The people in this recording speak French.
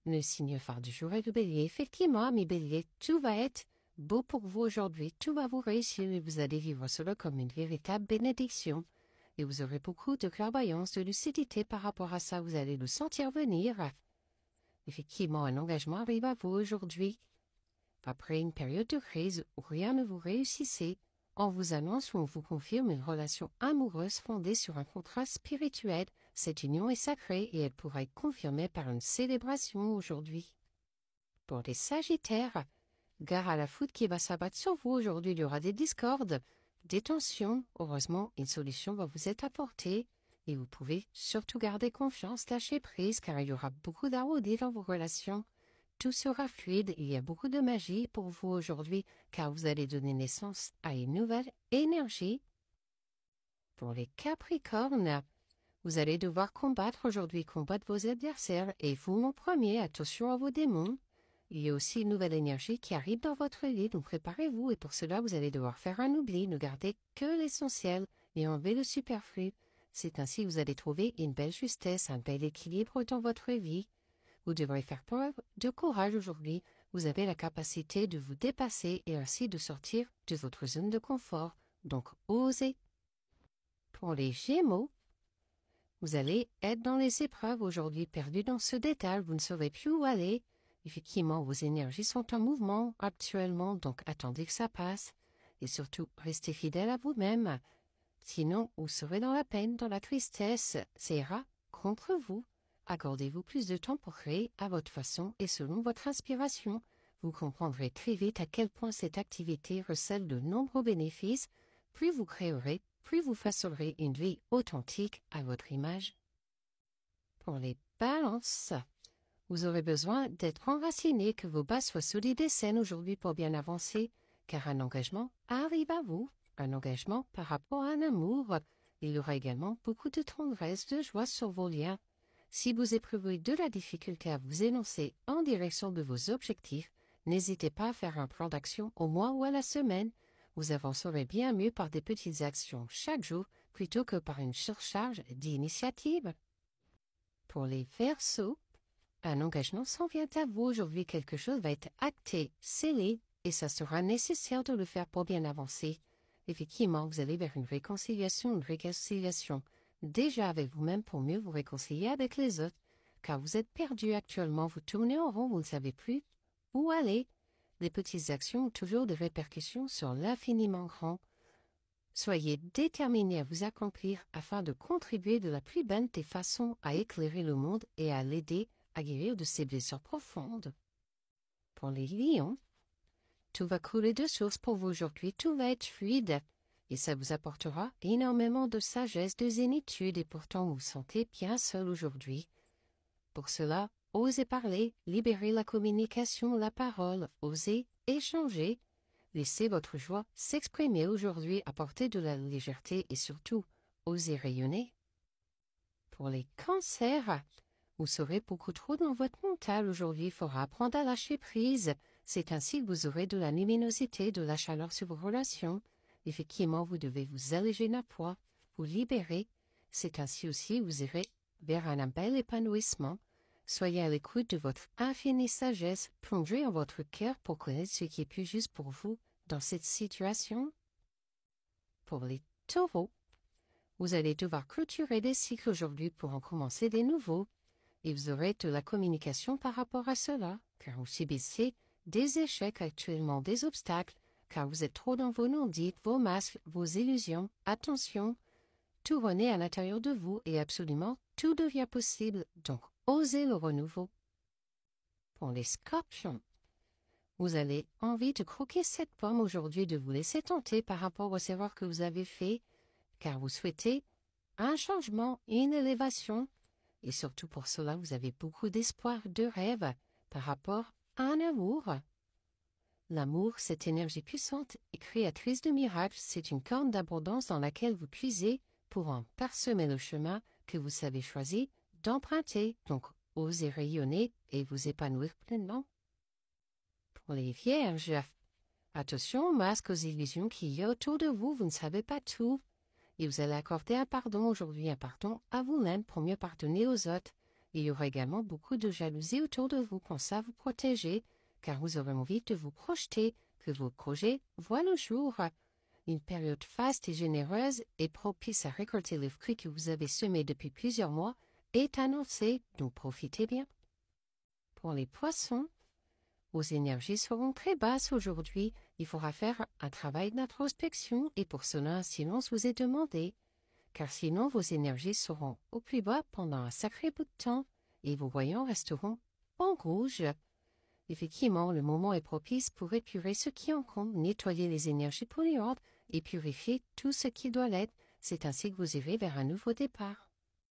Le signe phare du jour est le bélier. Effectivement, mes béliers, tout va être beau pour vous aujourd'hui. Tout va vous réussir et vous allez vivre cela comme une véritable bénédiction. Et vous aurez beaucoup de clairvoyance, de lucidité par rapport à ça. Vous allez le sentir venir. Effectivement, un engagement arrive à vous aujourd'hui. Après une période de crise où rien ne vous réussissait, on vous annonce ou on vous confirme une relation amoureuse fondée sur un contrat spirituel. Cette union est sacrée et elle pourra être confirmée par une célébration aujourd'hui. Pour les Sagittaires, gare à la foudre qui va s'abattre sur vous aujourd'hui. Il y aura des discordes, des tensions. Heureusement, une solution va vous être apportée et vous pouvez surtout garder confiance, lâcher prise car il y aura beaucoup d'harmonie dans vos relations. Tout sera fluide et il y a beaucoup de magie pour vous aujourd'hui car vous allez donner naissance à une nouvelle énergie. Pour les Capricornes, vous allez devoir combattre aujourd'hui, combattre vos adversaires et vous mon premier, attention à vos démons. Il y a aussi une nouvelle énergie qui arrive dans votre vie, donc préparez-vous et pour cela vous allez devoir faire un oubli, ne garder que l'essentiel et enlever le superflu. C'est ainsi que vous allez trouver une belle justesse, un bel équilibre dans votre vie. Vous devrez faire preuve de courage aujourd'hui. Vous avez la capacité de vous dépasser et ainsi de sortir de votre zone de confort. Donc, osez. Pour les Gémeaux, vous allez être dans les épreuves aujourd'hui, perdu dans ce détail. Vous ne saurez plus où aller. Effectivement, vos énergies sont en mouvement actuellement, donc attendez que ça passe. Et surtout, restez fidèle à vous-même. Sinon, vous serez dans la peine, dans la tristesse. Ça ira contre vous. Accordez-vous plus de temps pour créer à votre façon et selon votre inspiration. Vous comprendrez très vite à quel point cette activité recèle de nombreux bénéfices. Plus vous créerez, plus vous façonnerez une vie authentique à votre image. Pour les balances, vous aurez besoin d'être enraciné, que vos bases soient solides et saines aujourd'hui pour bien avancer, car un engagement arrive à vous, un engagement par rapport à un amour. Il y aura également beaucoup de tendresse, de joie sur vos liens. Si vous éprouvez de la difficulté à vous élancer en direction de vos objectifs, n'hésitez pas à faire un plan d'action au mois ou à la semaine. Vous avancerez bien mieux par des petites actions chaque jour plutôt que par une surcharge d'initiatives. Pour les Verseaux, un engagement s'en vient à vous aujourd'hui. Quelque chose va être acté, scellé, et ça sera nécessaire de le faire pour bien avancer. Effectivement, vous allez vers une réconciliation déjà avec vous-même pour mieux vous réconcilier avec les autres, car vous êtes perdu actuellement, vous tournez en rond, vous ne savez plus où aller. Les petites actions ont toujours des répercussions sur l'infiniment grand. Soyez déterminés à vous accomplir afin de contribuer de la plus belle des façons à éclairer le monde et à l'aider à guérir de ses blessures profondes. Pour les lions, tout va couler de source pour vous aujourd'hui, tout va être fluide. Et ça vous apportera énormément de sagesse, de zénitude, et pourtant vous vous sentez bien seul aujourd'hui. Pour cela, osez parler, libérez la communication, la parole, osez échanger. Laissez votre joie s'exprimer aujourd'hui, apportez de la légèreté et surtout, osez rayonner. Pour les cancers, vous serez beaucoup trop dans votre mental aujourd'hui, il faudra apprendre à lâcher prise. C'est ainsi que vous aurez de la luminosité, de la chaleur sur vos relations. Effectivement, vous devez vous alléger d'un poids, vous libérer. C'est ainsi aussi que vous irez vers un bel épanouissement. Soyez à l'écoute de votre infinie sagesse, plongez en votre cœur pour connaître ce qui est plus juste pour vous dans cette situation. Pour les taureaux, vous allez devoir clôturer des cycles aujourd'hui pour en commencer des nouveaux. Et vous aurez de la communication par rapport à cela, car vous subissez des échecs actuellement, des obstacles, car vous êtes trop dans vos non-dits, vos masques, vos illusions. Attention, tout renaît à l'intérieur de vous et absolument tout devient possible, donc osez le renouveau. Pour les scorpions, vous avez envie de croquer cette pomme aujourd'hui, de vous laisser tenter par rapport aux erreurs que vous avez faites, car vous souhaitez un changement, une élévation. Et surtout pour cela, vous avez beaucoup d'espoir, de rêve par rapport à un amour. L'amour, cette énergie puissante et créatrice de miracles, c'est une corne d'abondance dans laquelle vous puisez pour en parsemer le chemin que vous savez choisir d'emprunter. Donc, osez rayonner et vous épanouir pleinement. Pour les vierges, attention aux masques, aux illusions qu'il y a autour de vous, vous ne savez pas tout. Et vous allez accorder un pardon aujourd'hui, un pardon à vous-même pour mieux pardonner aux autres. Il y aura également beaucoup de jalousie autour de vous pensant à vous protéger, car vous aurez envie de vous projeter, que vos projets voient le jour. Une période faste et généreuse et propice à récolter les fruits que vous avez semés depuis plusieurs mois est annoncée, donc profitez bien. Pour les poissons, vos énergies seront très basses aujourd'hui. Il faudra faire un travail d'introspection et pour cela un silence vous est demandé, car sinon vos énergies seront au plus bas pendant un sacré bout de temps et vos voyants resteront en rouge. Effectivement, le moment est propice pour épurer ce qui encombre, nettoyer les énergies polluantes et purifier tout ce qui doit l'être. C'est ainsi que vous irez vers un nouveau départ.